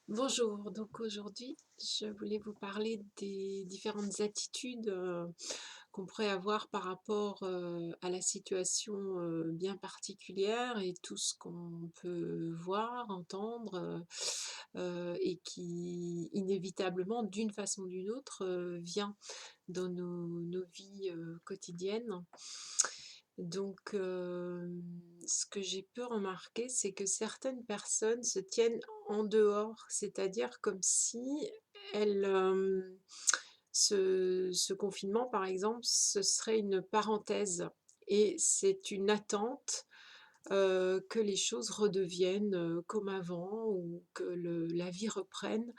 Bonjour, donc aujourd'hui, je voulais vous parler des différentes attitudes qu'on pourrait avoir par rapport à la situation bien particulière et tout ce qu'on peut voir, entendre et qui inévitablement, d'une façon ou d'une autre, vient dans nos vies quotidiennes. Donc, ce que j'ai pu remarquer, c'est que certaines personnes se tiennent en dehors, c'est-à-dire comme si elles, ce confinement, par exemple, ce serait une parenthèse et c'est une attente que les choses redeviennent comme avant ou que la vie reprenne.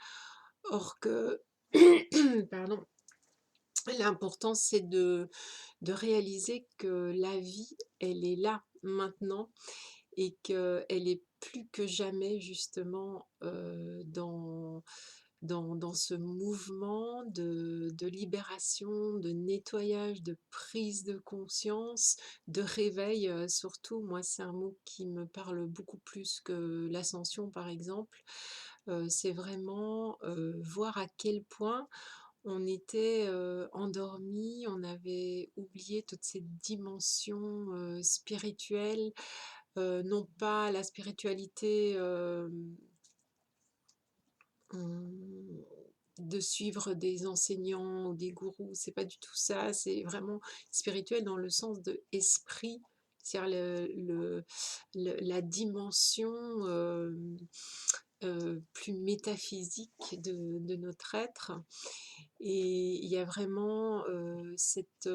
Or que, pardon, l'important c'est de réaliser que la vie, elle est là maintenant et qu'elle est plus que jamais justement dans ce mouvement de libération, de nettoyage, de prise de conscience, de réveil surtout. Moi, c'est un mot qui me parle beaucoup plus que l'ascension, par exemple. C'est vraiment voir à quel point on était endormi, on avait oublié toute cette dimension spirituelle, non pas la spiritualité hum, de suivre des enseignants ou des gourous, c'est pas du tout ça, c'est vraiment spirituel dans le sens de esprit, c'est-à-dire la dimension plus métaphysique de notre être. Et il y a vraiment cette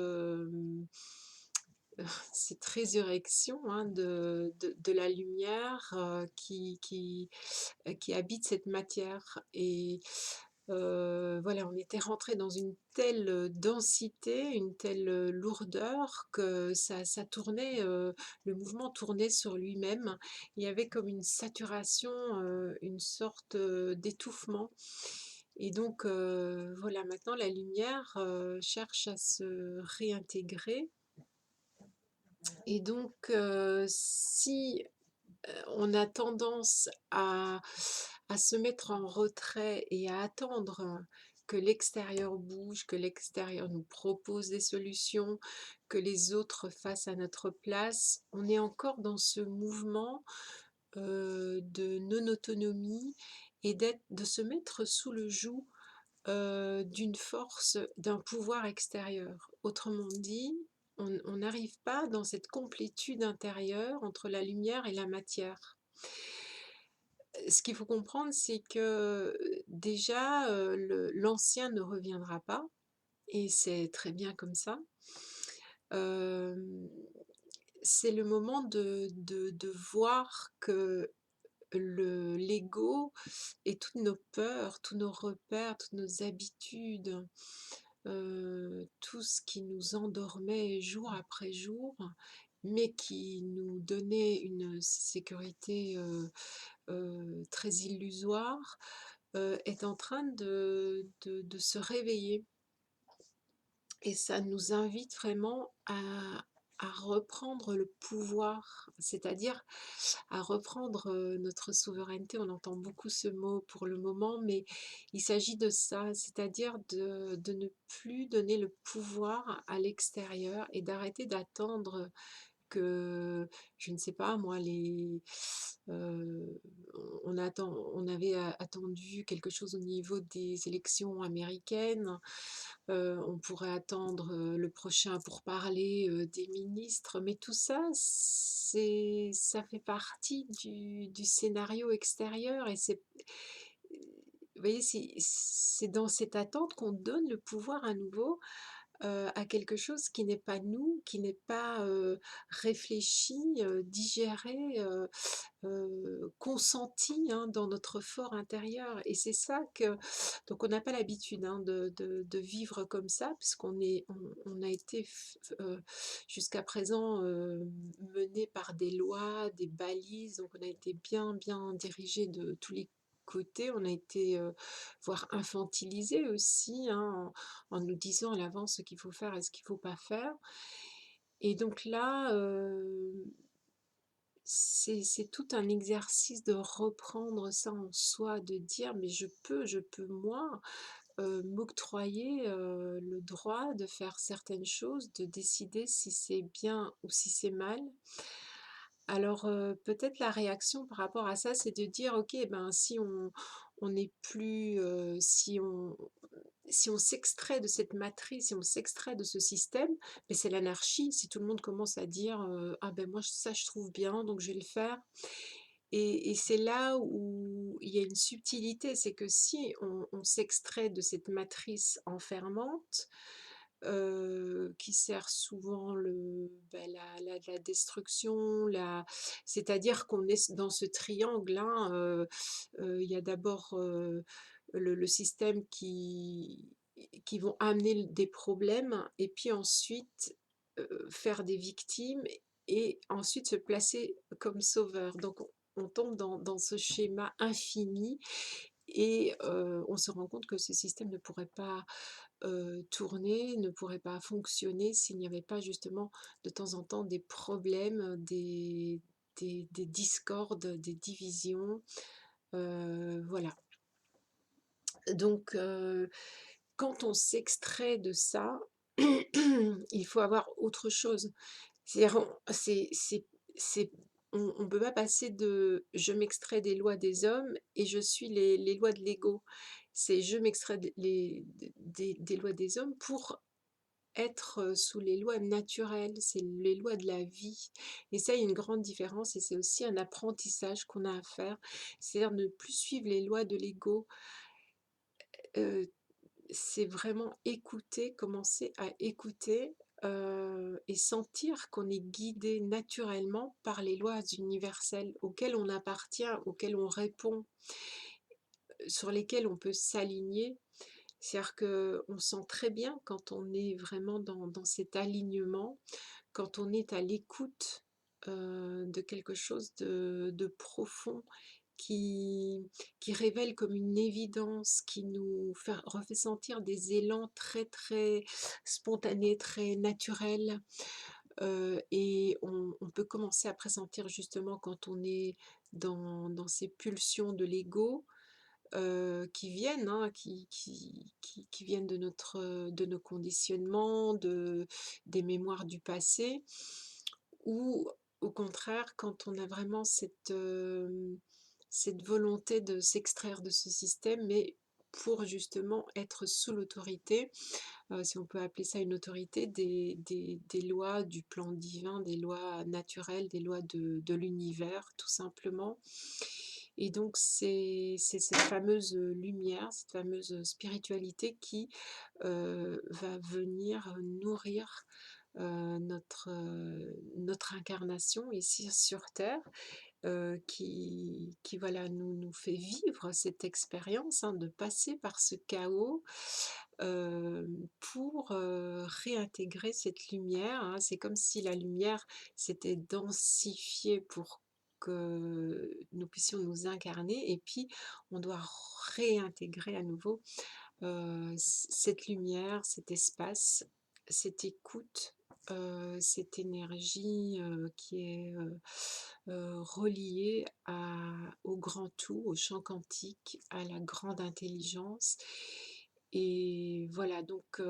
résurrection hein, de la lumière qui habite cette matière. Et voilà, on était rentré dans une telle densité, une telle lourdeur que ça tournait, le mouvement tournait sur lui-même. Il y avait comme une saturation, une sorte d'étouffement. Et donc voilà, maintenant la lumière cherche à se réintégrer. Et donc si on a tendance à se mettre en retrait et à attendre que l'extérieur bouge, que l'extérieur nous propose des solutions, que les autres fassent à notre place, on est encore dans ce mouvement de non-autonomie et de se mettre sous le joug d'une force, d'un pouvoir extérieur. Autrement dit, on n'arrive pas dans cette complétude intérieure entre la lumière et la matière. Ce qu'il faut comprendre, c'est que déjà, l'ancien ne reviendra pas, et c'est très bien comme ça. Euh, c'est le moment de voir que l'ego et toutes nos peurs, tous nos repères, toutes nos habitudes, tout ce qui nous endormait jour après jour, mais qui nous donnait une sécurité très illusoire, est en train de se réveiller. Et ça nous invite vraiment à reprendre le pouvoir, c'est-à-dire à reprendre notre souveraineté. On entend beaucoup ce mot pour le moment, mais il s'agit de ça, c'est-à-dire de ne plus donner le pouvoir à l'extérieur et d'arrêter d'attendre que, je ne sais pas moi, on avait attendu quelque chose au niveau des élections américaines, on pourrait attendre le prochain pour parler des ministres, mais tout ça, ça fait partie du scénario extérieur et vous voyez, c'est dans cette attente qu'on donne le pouvoir à nouveau à quelque chose qui n'est pas nous, qui n'est pas réfléchi, digéré, consenti hein, dans notre fort intérieur. Et c'est ça que... Donc on n'a pas l'habitude hein, de vivre comme ça, puisqu'on a été jusqu'à présent mené par des lois, des balises, donc on a été bien dirigé de tous les côtés, on a été voire infantilisé aussi, hein, en nous disant à l'avance ce qu'il faut faire et ce qu'il ne faut pas faire. Et donc là, c'est tout un exercice de reprendre ça en soi, de dire: «Mais je peux moi, m'octroyer, le droit de faire certaines choses, de décider si c'est bien ou si c'est mal». Alors, peut-être la réaction par rapport à ça, c'est de dire: «OK, ben, si on n'est plus, si on s'extrait de cette matrice, si on s'extrait de ce système, mais c'est l'anarchie. Si tout le monde commence à dire, «Ah ben moi ça je trouve bien donc je vais le faire», et c'est là où il y a une subtilité, c'est que si on s'extrait de cette matrice enfermante, qui sert souvent la destruction, c'est-à-dire qu'on est dans ce triangle, hein, il y a d'abord, le système qui vont amener des problèmes et puis ensuite, faire des victimes et ensuite se placer comme sauveur. Donc on tombe dans ce schéma infini et on se rend compte que ce système ne pourrait pas, tourner, ne pourrait pas fonctionner s'il n'y avait pas justement de temps en temps des problèmes, des discordes, des divisions, voilà. Donc quand on s'extrait de ça, il faut avoir autre chose. C'est-à-dire c'est on peut pas passer de: «Je m'extrais des lois des hommes et je suis les lois de l'ego». C'est: «Je m'extrais des lois des hommes pour être, sous les lois naturelles, c'est les lois de la vie», et ça, il y a une grande différence et c'est aussi un apprentissage qu'on a à faire. C'est-à-dire ne plus suivre les lois de l'ego, heu, c'est vraiment écouter, commencer à écouter, et sentir qu'on est guidé naturellement par les lois universelles auxquelles on appartient, auxquelles on répond, sur lesquelles on peut s'aligner. C'est-à-dire qu'on sent très bien quand on est vraiment dans cet alignement, quand on est à l'écoute, de quelque chose de profond qui qui révèle comme une évidence, qui nous refait sentir des élans très, très spontanés, très naturels, et on peut commencer à pressentir justement quand on est dans ces pulsions de l'ego, qui viennent, hein, qui viennent de nos conditionnements, des mémoires du passé, ou au contraire, quand on a vraiment cette volonté de s'extraire de ce système, mais pour justement être sous l'autorité, si on peut appeler ça une autorité, des lois du plan divin, des lois naturelles, des lois de l'univers, tout simplement. Et donc c'est cette fameuse lumière, cette fameuse spiritualité qui, va venir nourrir, notre incarnation ici sur terre, qui voilà, nous fait vivre cette expérience, hein, de passer par ce chaos, pour, réintégrer cette lumière, hein. C'est comme si la lumière s'était densifiée pour que nous puissions nous incarner et puis on doit réintégrer à nouveau, cette lumière, cet espace, cette écoute, cette énergie, qui est, reliée au grand tout, au champ quantique, à la grande intelligence. Et voilà, donc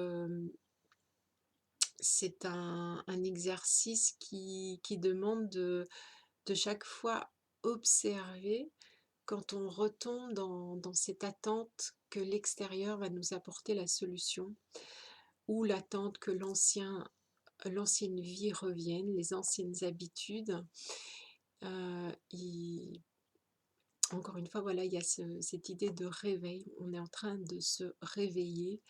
c'est un exercice qui demande de chaque fois observer quand on retombe dans cette attente que l'extérieur va nous apporter la solution, ou l'attente que l'ancienne vie revienne, les anciennes habitudes. Il Encore une fois, voilà, il y a cette idée de réveil. On est en train de se réveiller.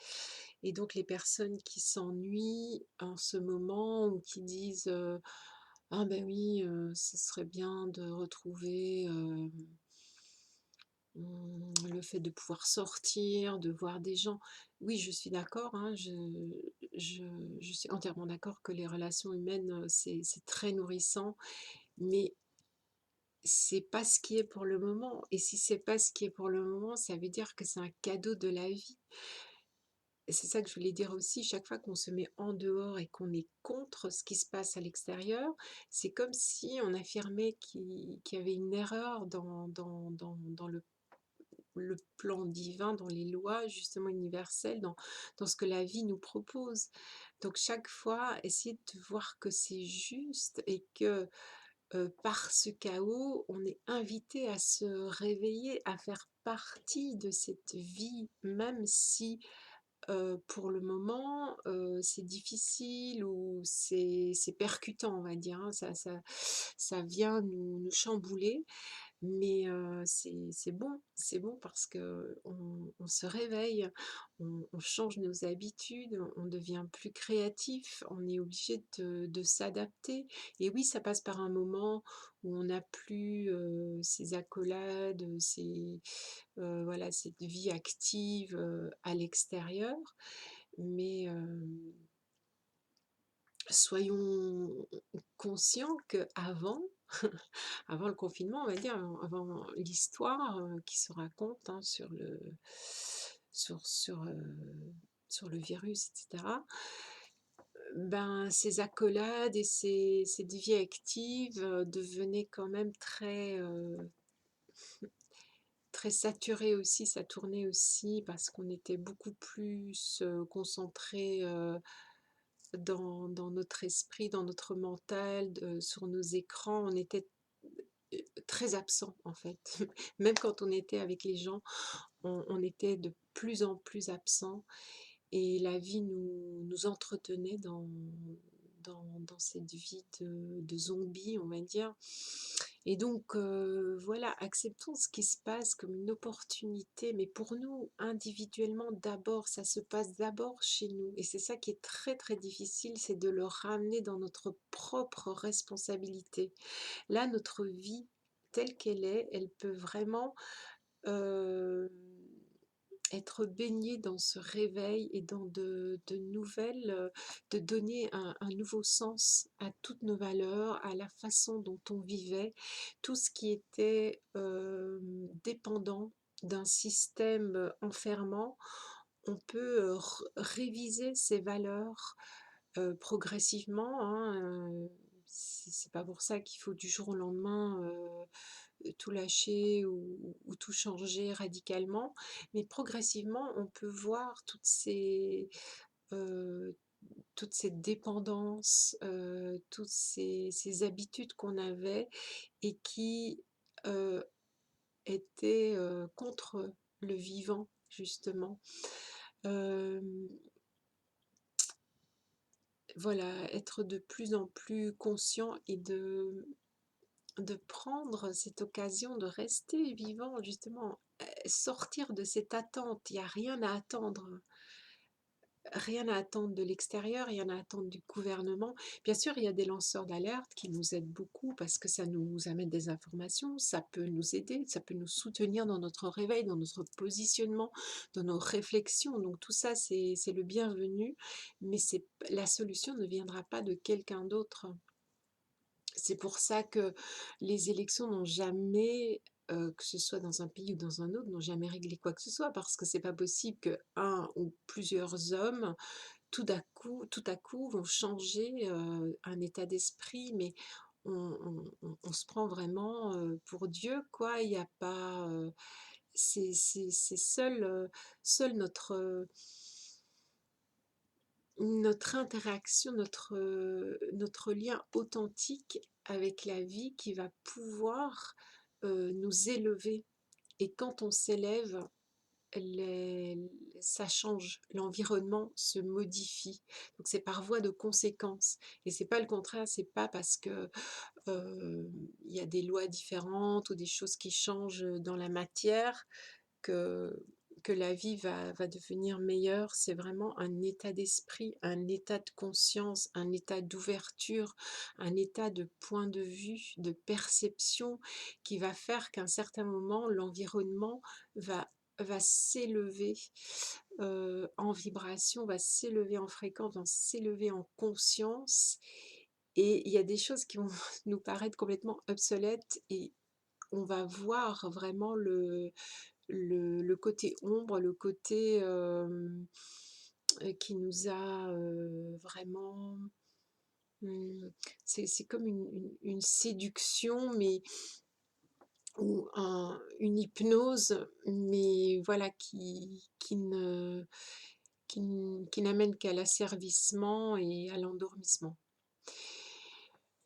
Et donc les personnes qui s'ennuient en ce moment ou qui disent, «Ah ben oui, ce serait bien de retrouver, le fait de pouvoir sortir, de voir des gens». Oui, je suis d'accord, hein, je je suis entièrement d'accord que les relations humaines, c'est très nourrissant, mais c'est pas ce qui est pour le moment, et si c'est pas ce qui est pour le moment, ça veut dire que c'est un cadeau de la vie. et c'est ça que je voulais dire aussi, chaque fois qu'on se met en dehors et qu'on est contre ce qui se passe à l'extérieur, c'est comme si on affirmait qu'il y avait une erreur dans le plan divin, dans les lois justement universelles, dans ce que la vie nous propose. Donc chaque fois, essayer de voir que c'est juste et que par ce chaos, on est invité à se réveiller, à faire partie de cette vie, même si pour le moment, c'est difficile ou c'est percutant, on va dire, hein. Ça vient nous chambouler, mais c'est bon parce qu'on se réveille, on change nos habitudes, on devient plus créatif, on est obligé de s'adapter. Et oui, ça passe par un moment où on n'a plus, ces accolades, voilà, cette vie active, à l'extérieur. Mais, soyons conscients qu'avant avant le confinement, on va dire, avant l'histoire, qui se raconte, hein, sur sur, heu, sur le virus et cetera, ben, ces accolades et cette vie active, devenaient quand même très saturées aussi. Ça tournait aussi parce qu'on était beaucoup plus, concentrés, dans notre esprit, dans notre mental, sur nos écrans. On était très absent en fait. Même quand on était avec les gens, on était de plus en plus absent et la vie nous entretenait dans cette vie de zombie, on va dire. Et donc, voilà, acceptons ce qui se passe comme une opportunité, mais pour nous, individuellement, d'abord, ça se passe d'abord chez nous. Et c'est ça qui est très très difficile, c'est de le ramener dans notre propre responsabilité. Là, notre vie telle qu'elle est, elle peut vraiment euh, être baignée dans ce réveil et dans de nouvelles, de donner un nouveau sens à toutes nos valeurs, à la façon dont on vivait, tout ce qui était dépendant d'un système enfermant. On peut réviser ces valeurs progressivement, hein, c'est pas pour ça qu'il faut du jour au lendemain tout lâcher ou tout changer radicalement, mais progressivement, on peut voir euh, toute cette dépendance, toutes ces habitudes qu'on avait et qui euh, étaient contre le vivant, justement. Euh, voilà, être de plus en plus conscient et de prendre cette occasion de rester vivant, justement, sortir de cette attente. Il n'y a rien à attendre de l'extérieur, rien à attendre du gouvernement. Bien sûr, il y a des lanceurs d'alerte qui nous aident beaucoup parce que ça nous amène des informations, ça peut nous aider, ça peut nous soutenir dans notre réveil, dans notre positionnement, dans nos réflexions. Donc tout ça, c'est le bienvenu, mais la solution ne viendra pas de quelqu'un d'autre. C'est pour ça que les élections n'ont jamais, que ce soit dans un pays ou dans un autre, n'ont jamais réglé quoi que ce soit parce que c'est pas possible qu'un ou plusieurs hommes, tout à coup vont changer, un état d'esprit, mais on se prend vraiment, pour Dieu, quoi. Il y a pas, c'est seul notre interaction, notre lien authentique avec la vie qui va pouvoir nous élever. Et quand on s'élève, ça change, l'environnement se modifie. Donc c'est par voie de conséquence. Et c'est pas le contraire, c'est pas parce que il y a des lois différentes ou des choses qui changent dans la matière que, que la vie va devenir meilleure. C'est vraiment un état d'esprit, un état de conscience, un état d'ouverture, un état de point de vue, de perception qui va faire qu'à un certain moment, l'environnement va s'élever en vibration, va s'élever en fréquence, va s'élever en conscience. Et il y a des choses qui vont nous paraître complètement obsolètes et on va voir vraiment le côté ombre, le côté qui nous a vraiment... Mmh, c'est comme une séduction, mais ou une hypnose, mais voilà, qui n'amène qu'à l'asservissement et à l'endormissement.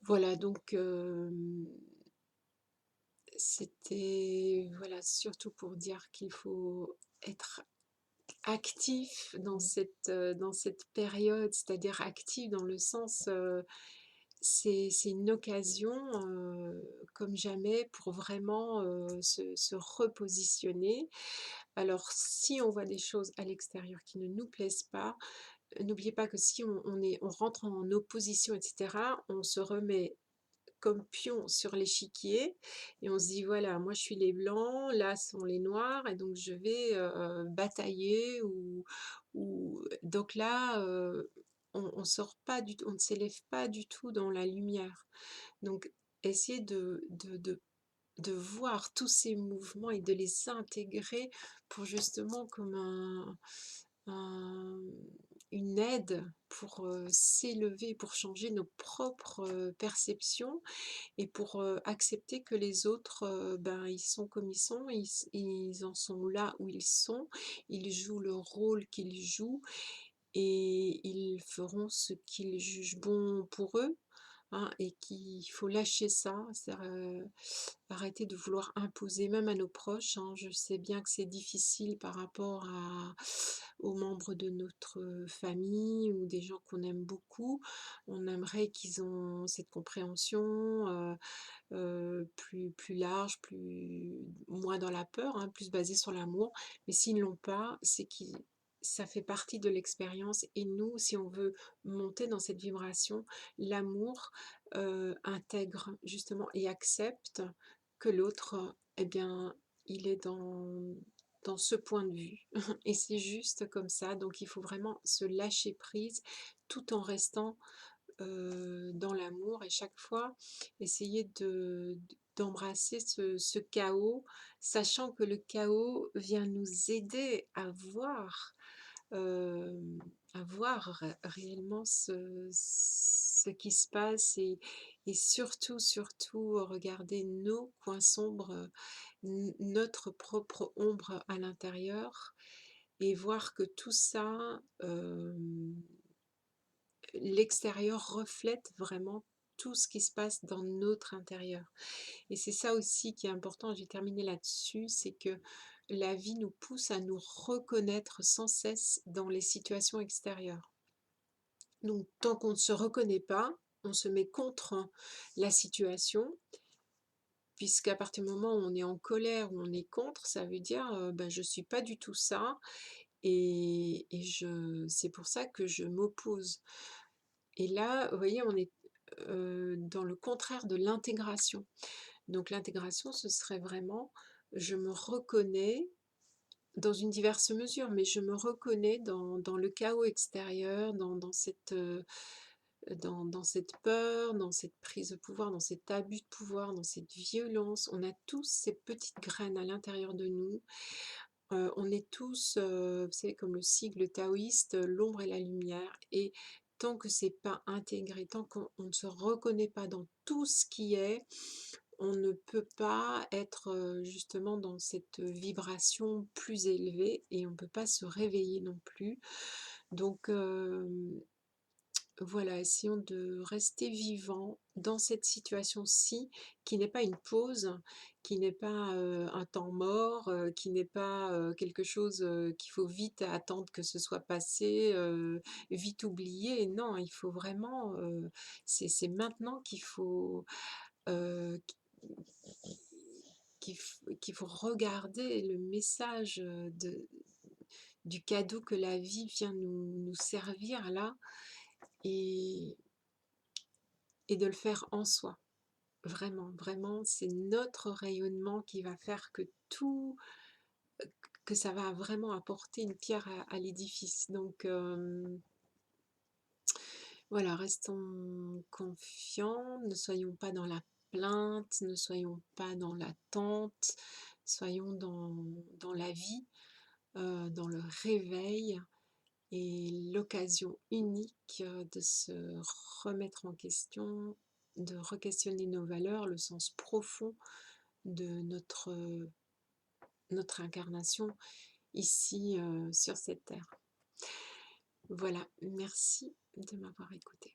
Voilà, donc c'était voilà, surtout pour dire qu'il faut être actif dans cette période, c'est-à-dire actif dans le sens, c'est une occasion comme jamais pour vraiment se repositionner. Alors, si on voit des choses à l'extérieur qui ne nous plaisent pas, n'oubliez pas que si on rentre en opposition, etc., on se remet comme pion sur l'échiquier et on se dit voilà, moi je suis les blancs, là sont les noirs et donc je vais batailler ou donc là on sort pas du tout, on ne s'élève pas du tout dans la lumière. Donc essayez de voir tous ces mouvements et de les intégrer pour justement comme un- une aide pour s'élever, pour changer nos propres perceptions et pour accepter que les autres, ben, ils sont comme ils sont, ils en sont là où ils sont, ils jouent le rôle qu'ils jouent et ils feront ce qu'ils jugent bon pour eux. Hein, et qu'il faut lâcher ça, c'est-à-dire, arrêter de vouloir imposer même à nos proches, hein. Je sais bien que c'est difficile par rapport aux membres de notre famille ou des gens qu'on aime beaucoup. On aimerait qu'ils ont cette compréhension plus large, moins dans la peur, hein, plus basée sur l'amour. Mais s'ils ne l'ont pas, c'est qu'ils ça fait partie de l'expérience et nous, si on veut monter dans cette vibration, l'amour intègre justement et accepte que l'autre, eh bien, il est dans ce point de vue. Et c'est juste comme ça. Donc, il faut vraiment se lâcher prise tout en restant dans l'amour et chaque fois essayer d'embrasser ce chaos, sachant que le chaos vient nous aider euh, à voir réellement ce qui se passe et surtout, surtout regarder nos coins sombres, notre propre ombre à l'intérieur et voir que tout ça, l'extérieur reflète vraiment tout ce qui se passe dans notre intérieur. Et c'est ça aussi qui est important, j'ai terminé là-dessus, c'est que la vie nous pousse à nous reconnaître sans cesse dans les situations extérieures. Donc tant qu'on ne se reconnaît pas, on se met contre la situation, puisqu'à partir du moment où on est en colère ou on est contre, ça veut dire ben, je ne suis pas du tout ça, et c'est pour ça que je m'oppose. Et là, vous voyez, on est dans le contraire de l'intégration. Donc l'intégration, ce serait vraiment, je me reconnais dans une diverse mesure, mais je me reconnais dans le chaos extérieur, dans cette peur, dans cette prise de pouvoir, dans cet abus de pouvoir, dans cette violence. On a tous ces petites graines à l'intérieur de nous. On est tous, vous savez, comme le sigle taoïste, l'ombre et la lumière. Et tant que c'est pas intégré, tant qu'on ne se reconnaît pas dans tout ce qui est, on ne peut pas être justement dans cette vibration plus élevée et on ne peut pas se réveiller non plus. Donc voilà, essayons de rester vivant dans cette situation-ci, qui n'est pas une pause, qui n'est pas un temps mort, qui n'est pas quelque chose qu'il faut vite attendre que ce soit passé, vite oublié. Non, il faut vraiment, c'est maintenant euh, qu'il faut regarder le message du cadeau que la vie vient nous servir là et, et de le faire en soi. Vraiment, vraiment, c'est notre rayonnement qui va faire que ça va vraiment apporter une pierre à l'édifice. Donc voilà, restons confiants, ne soyons pas dans la plainte, ne soyons pas dans l'attente, soyons dans la vie, dans le réveil et l'occasion unique de se remettre en question, de re-questionner nos valeurs, le sens profond de notre incarnation ici sur cette terre. Voilà, merci de m'avoir écoutée.